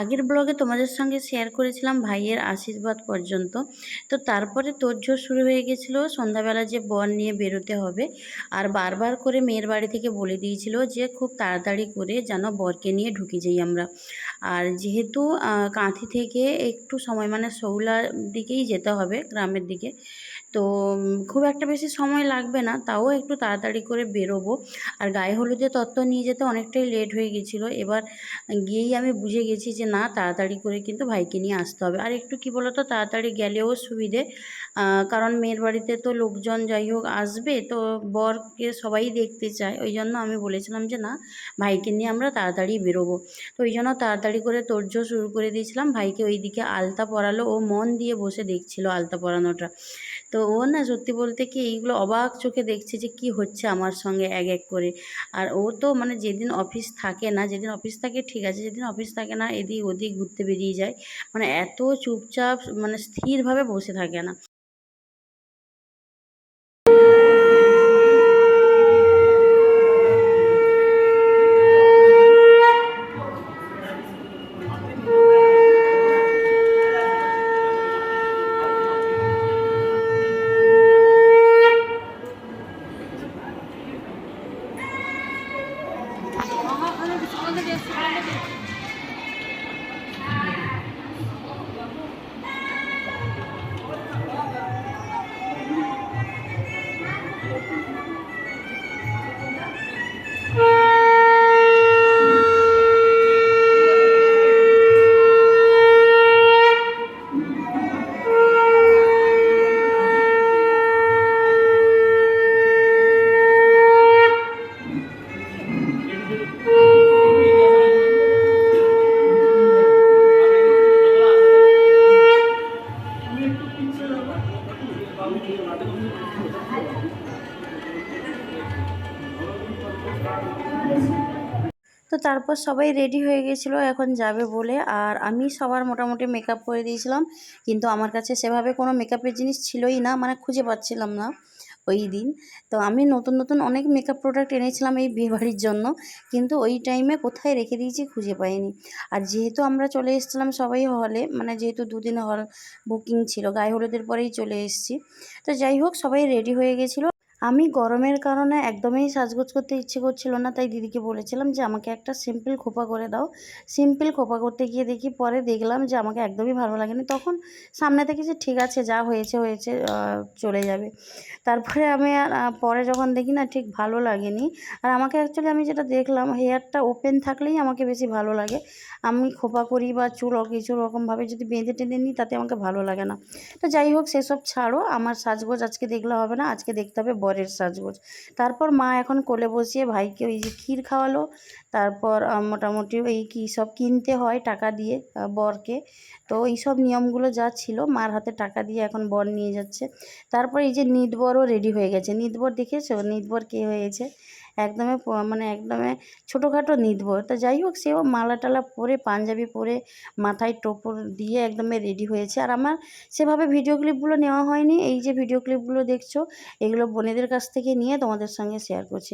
আগের ব্লগে তোমাদের সঙ্গে শেয়ার করেছিলাম ভাইয়ের আশীর্বাদ পর্যন্ত। তো তারপরে তোড়জোড় শুরু হয়ে গেছিলো সন্ধ্যাবেলা যে বর নিয়ে বেরোতে হবে। আর বারবার করে মেয়ের বাড়ি থেকে বলে দিয়েছিল যে খুব তাড়াতাড়ি করে যেন বরকে নিয়ে ঢুকে যাই আমরা। আর যেহেতু কাঁথি থেকে একটু সময় মানে শৌলার দিকেই যেতে হবে, গ্রামের দিকে, তো খুব একটা বেশি সময় লাগবে না, তাও একটু তাড়াতাড়ি করে বেরোবো। আর গায়ে হলুদের তত্ত্ব নিয়ে যেতে অনেকটাই লেট হয়ে গেছিলো। এবার গিয়েই আমি বুঝে গেছি যে না, তাড়াতাড়ি করে কিন্তু ভাইকে নিয়ে আসতে হবে। আর একটু কী বলতো, তাড়াতাড়ি গেলেও সুবিধে, কারণ মেয়ের বাড়িতে তো লোকজন যাই হোক আসবে, তো বরকে সবাই দেখতে চায়। ওই জন্য আমি বলেছিলাম যে না, ভাইকে নিয়ে আমরা তাড়াতাড়ি বেরোবো। তো ওই জন্য তাড়াতাড়ি করে তোড়জোড় শুরু করে দিয়েছিলাম। ভাইকে ওইদিকে আলতা পরালো, ও মন দিয়ে বসে দেখছিল আলতা পরানোটা। তো ও না, সত্যি বলতে কি, এইগুলো অবাক চোখে দেখছে যে কি হচ্ছে আমার সঙ্গে এক এক করে। আর ও তো মানে যেদিন অফিস থাকে না, যেদিন অফিস থাকে ঠিক আছে, যেদিন অফিস থাকে না এদিক ওদিক ঘুরতে বেরিয়ে যায়। মানে এত চুপচাপ, মানে স্থিরভাবে বসে থাকে না। তো তারপর সবাই রেডি হয়ে গেছিলো এখন যাবে বলে। আর আমি সবার মোটামুটি মেকআপ করে দিয়েছিলাম, কিন্তু আমার কাছে সেভাবে কোনো মেকআপের জিনিস ছিলই না, মানে খুঁজে পাচ্ছিলাম না ওই দিন। তো আমি নতুন নতুন অনেক মেকআপ প্রোডাক্ট এনেছিলাম এই বিয়েবাড়ির জন্য, কিন্তু ওই টাইমে কোথায় রেখে দিয়েছি খুঁজে পাইনি। আর যেহেতু আমরা চলে এসেছিলাম সবাই হলে, মানে যেহেতু দুদিন হল বুকিং ছিল, গায়ে হলুদের পরেই চলে এসেছি। তো যাই হোক, সবাই রেডি হয়ে গেছিলো। আমি গরমের কারণে একদমই সাজগোজ করতে ইচ্ছে করছিল না, তাই দিদিকে বলেছিলাম যে আমাকে একটা সিম্পল খোপা করে দাও। সিম্পল খোপা করতে গিয়ে দেখি, পরে দেখলাম যে আমাকে একদমই ভালো লাগেনি। তখন সামনে থেকে যে ঠিক আছে, যা হয়েছে হয়েছে, চলে যাবে। তারপরে আমি আর পরে যখন দেখি না, ঠিক ভালো লাগেনি। আর আমাকে অ্যাকচুয়ালি, আমি যেটা দেখলাম, হেয়ারটা ওপেন থাকলেই আমাকে বেশি ভালো লাগে। আমি খোপা করি বা চুল কিছু রকমভাবে যদি বেঁধে টেঁধে নিই, তাতে আমাকে ভালো লাগে না। তো যাই হোক, সেসব ছাড়ো, আমার সাজগোজ আজকে দেখলে হবে না, আজকে দেখতে হবে বরের সাজগোজ। তারপর মা এখন কোলে বসিয়ে ভাইকে ওই যে ক্ষীর খাওয়ালো। তারপর মোটামুটি ওই কী সব কিনতে হয় টাকা দিয়ে বরকে, তো এই সব নিয়মগুলো যা ছিল, মার হাতে টাকা দিয়ে এখন বর নিয়ে যাচ্ছে। তারপর এই যে নিতবরও রেডি হয়ে গেছে। নিতবর দেখেছো? নিতবর কে হয়েছে? একদমই মানে একদমই ছোটোখাটো নিতবর। তো যাই হোক, সেও মালা টালা পরে, পাঞ্জাবি পরে, মাথায় টোপর দিয়ে একদমই রেডি হয়েছে। আর আমার সেভাবে ভিডিও ক্লিপগুলো নেওয়া হয়নি। এই যে ভিডিও ক্লিপগুলো দেখছো, এগুলো বোনেদের কাছ থেকে নিয়ে তোমাদের সঙ্গে শেয়ার করছি।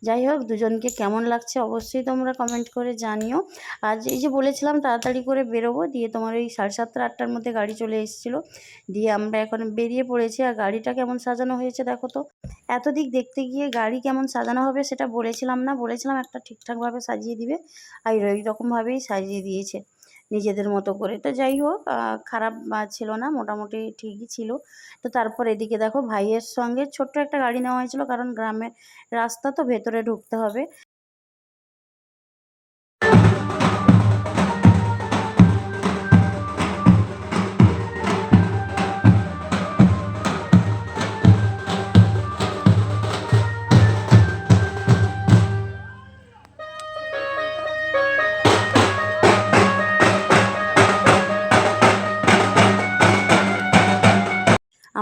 যাই হোক, দুজনকে কেমন লাগছে অবশ্যই তোমরা কমেন্ট করে জানিও। আজ এই যে বলেছিলাম তাড়াতাড়ি করে বেরোবো, দিয়ে তোমার ওই 7:30 8টার মধ্যে গাড়ি চলে এসেছিলো। দিয়ে আমরা এখন বেরিয়ে পড়েছি। আর গাড়িটা কেমন সাজানো হয়েছে দেখো তো। এত দিক দেখতে গিয়ে গাড়ি কেমন সাজানো হবে সেটা বলেছিলাম না, বলেছিলাম একটা ঠিকঠাকভাবে সাজিয়ে দিবে, আর ওই রকমভাবেই সাজিয়ে দিয়েছে নিজেদের মতো করে। তো যাই হোক, খারাপ ছিল না, মোটামুটি ঠিকই ছিল। তো তারপর এদিকে দেখো, ভাইয়ের সঙ্গে ছোট্ট একটা গাড়ি নেওয়া হয়েছিল, কারণ গ্রামের রাস্তা তো, ভেতরে ঢুকতে হবে।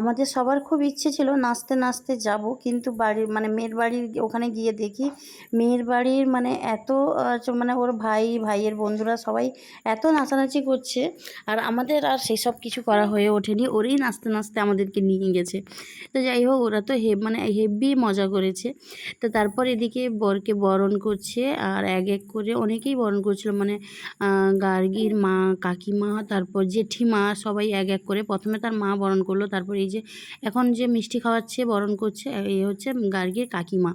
আমাদের সবার খুব ইচ্ছে ছিল নাচতে নাচতে যাব, কিন্তু বাড়ির মানে মেয়ের বাড়ির ওখানে গিয়ে দেখি মেয়ের বাড়ির মানে এত মানে ওর ভাইয়ের বন্ধুরা সবাই এত নাচানাচি করছে, আর আমাদের আর সেসব কিছু করা হয়ে ওঠেনি। ওরই নাচতে নাচতে আমাদেরকে নিয়ে গেছে। তো যাই হোক, ওরা তো মানে হেভি মজা করেছে। তো তারপর এদিকে বরকে বরণ করছে, আর এক এক করে অনেকেই বরণ করছিল, মানে গার্গীর মা, কাকিমা, তারপর জেঠিমা, সবাই এক এক করে। প্রথমে তার মা বরণ করলো, তারপর এই যে এখন যে মিষ্টি খাওয়াচ্ছে বরণ করছে এই হচ্ছে গার্গীর কাকিমা।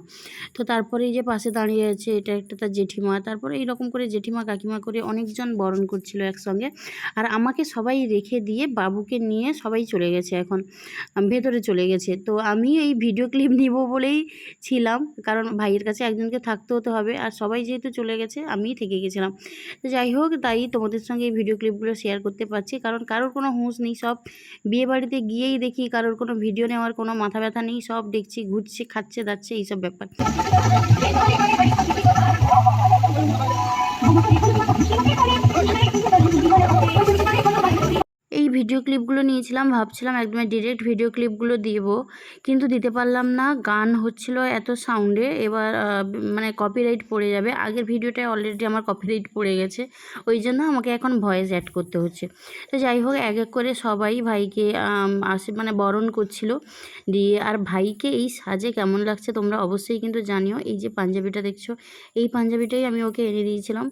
তো তারপরে এই যে পাশে দাঁড়িয়ে আছে এটা একটা তার জেঠিমা, তারপরে এইরকম করে জেঠিমা কাকিমা করে অনেকজন বরণ করছিল একসঙ্গে। আর আমাকে সবাই রেখে দিয়ে বাবুকে নিয়ে সবাই চলে গেছে, এখন ভেতরে চলে গেছে। তো আমি এই ভিডিও ক্লিপ নিব বলেই ছিলাম, কারণ ভাইয়ের কাছে একজনকে থাকতে হতে হবে, আর সবাই যেহেতু চলে গেছে আমিই থেকে গেছিলাম। তো যাই হোক, তাই তোমাদের সঙ্গে এই ভিডিও ক্লিপগুলো শেয়ার করতে পারছি, কারণ কারোর কোনো হুঁশ নেই। সব বিয়ে বাড়িতে গিয়েই দেখি কারোর কোনো ভিডিও নেওয়ার কোনো মাথা ব্যথা নেই, সব দেখছি ঘুরছে, খাচ্ছে, দাচ্ছে, এইসব ব্যাপার। এই ভিডিও ক্লিপগুলো নিয়েছিলাম, ভাবছিলাম একদমই ডিরেক্ট ভিডিও ক্লিপগুলো দিব, কিন্তু দিতে পারলাম না। গান হচ্ছিল এত সাউন্ডে, এবার মানে কপিরাইট পড়ে যাবে। আগের ভিডিওটায় অলরেডি আমার কপিরাইট পড়ে গেছে, ওই জন্য আমাকে এখন ভয়েস অ্যাড করতে হচ্ছে। তো যাই হোক, এক এক করে সবাই ভাইকে মানে বরণ করছিল দিয়ে। আর ভাইকে এই সাজে কেমন লাগছে তোমরা অবশ্যই কিন্তু জানিও। এই যে পাঞ্জাবিটা দেখছো, এই পাঞ্জাবিটাই আমি ওকে এনে দিয়েছিলাম।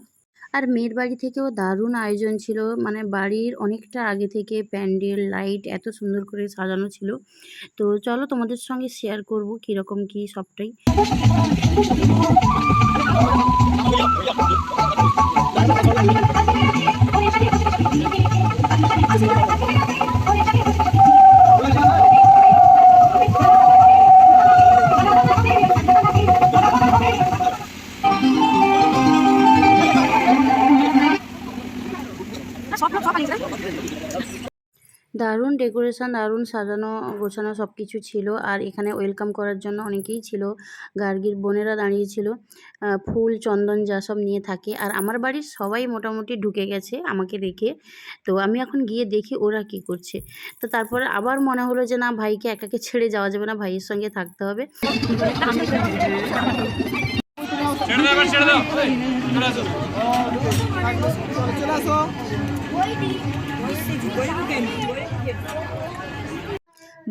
আর মেয়ের বাড়ি থেকেও দারুণ আয়োজন ছিল, মানে বাড়ির অনেকটা আগে থেকে প্যান্ডেল, লাইট এত সুন্দর করে সাজানো ছিল। তো চলো তোমাদের সঙ্গে শেয়ার করব কীরকম কী সবটাই। দারুণ ডেকোরেশন, দারুণ সাজানো গোছানো সব কিছু ছিল। আর এখানে ওয়েলকাম করার জন্য অনেকেই ছিল, গার্গীর বোনেরা দাঁড়িয়েছিল, ফুল চন্দন যা সব নিয়ে থাকে। আর আমার বাড়ির সবাই মোটামুটি ঢুকে গেছে আমাকে দেখে। তো আমি এখন গিয়ে দেখি ওরা কি করছে। তো তারপরে আবার মনে হলো যে না, ভাইকে একাকে ছেড়ে যাওয়া যাবে না, ভাইয়ের সঙ্গে থাকতে হবে।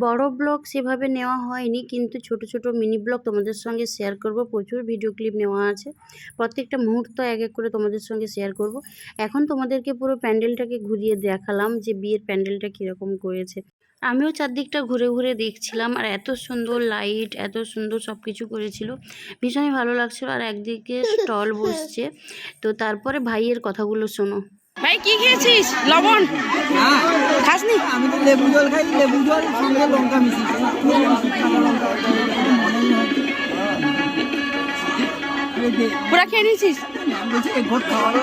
বড় ব্লগ সেভাবে নেওয়া হয়নি, কিন্তু ছোট ছোট মিনি ব্লগ তোমাদের সঙ্গে শেয়ার করব। প্রচুর ভিডিও ক্লিপ নেওয়া আছে, প্রত্যেকটা মুহূর্ত এক এক করে তোমাদের সঙ্গে শেয়ার করব। এখন তোমাদেরকে পুরো প্যান্ডেলটাকে ঘুরিয়ে দেখালাম যে বিয়ের প্যান্ডেলটা কীরকম করেছে। আমিও চারদিকটা ঘুরে ঘুরে দেখছিলাম, আর এত সুন্দর লাইট, এত সুন্দর সব কিছু করেছিল, ভীষণই ভালো লাগছিল। আর একদিকে স্টল বসছে। তো তারপরে ভাইয়ের কথাগুলো শোনো। ভাই কি খেয়েছিস? লবণ খাসনি? আমি তো লেবু জল খাই, লেবু জল সঙ্গে লঙ্কা মিশিয়ে পুরা খেয়ে নিয়েছিস? বলছি ঘর খাওয়ার